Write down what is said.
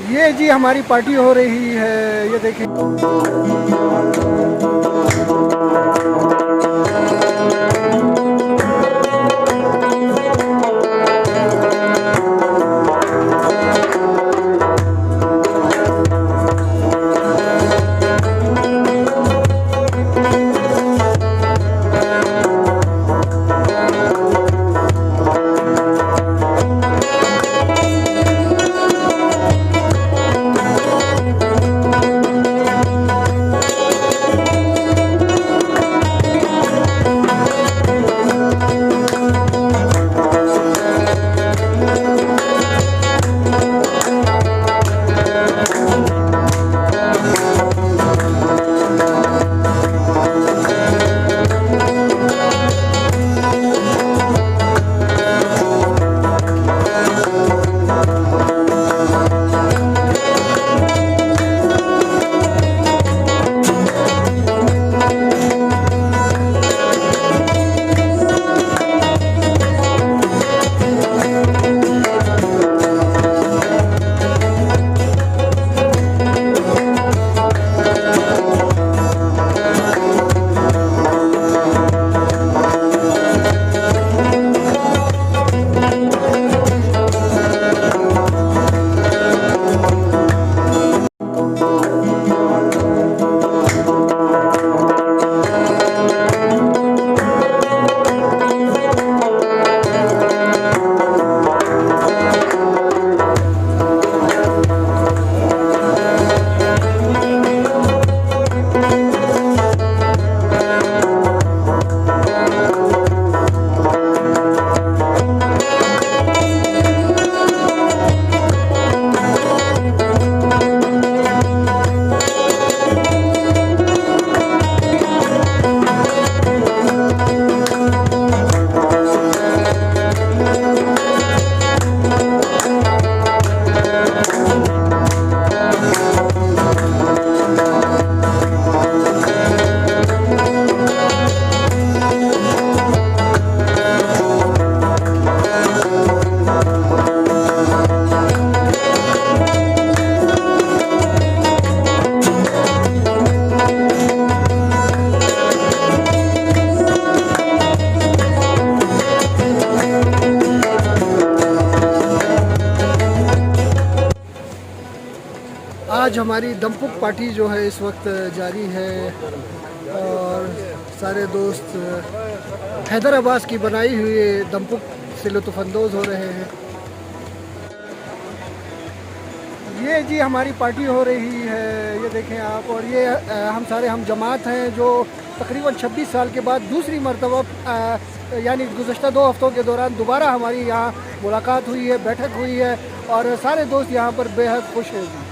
ये जी हमारी पार्टी हो रही है, ये देखें। आज हमारी दमपुक पार्टी जो है इस वक्त जारी है और सारे दोस्त हैदराबाद की बनाई हुई दमपुक से लुत्फ़अंदोज़ हो रहे हैं। ये जी हमारी पार्टी हो रही है, ये देखें आप। और ये हम जमात हैं जो तकरीबन 26 साल के बाद दूसरी मरतबा यानी गुज़श्ता 2 हफ़्तों के दौरान दोबारा हमारी यहाँ मुलाकात हुई है, बैठक हुई है और सारे दोस्त यहाँ पर बेहद खुश हैं जी।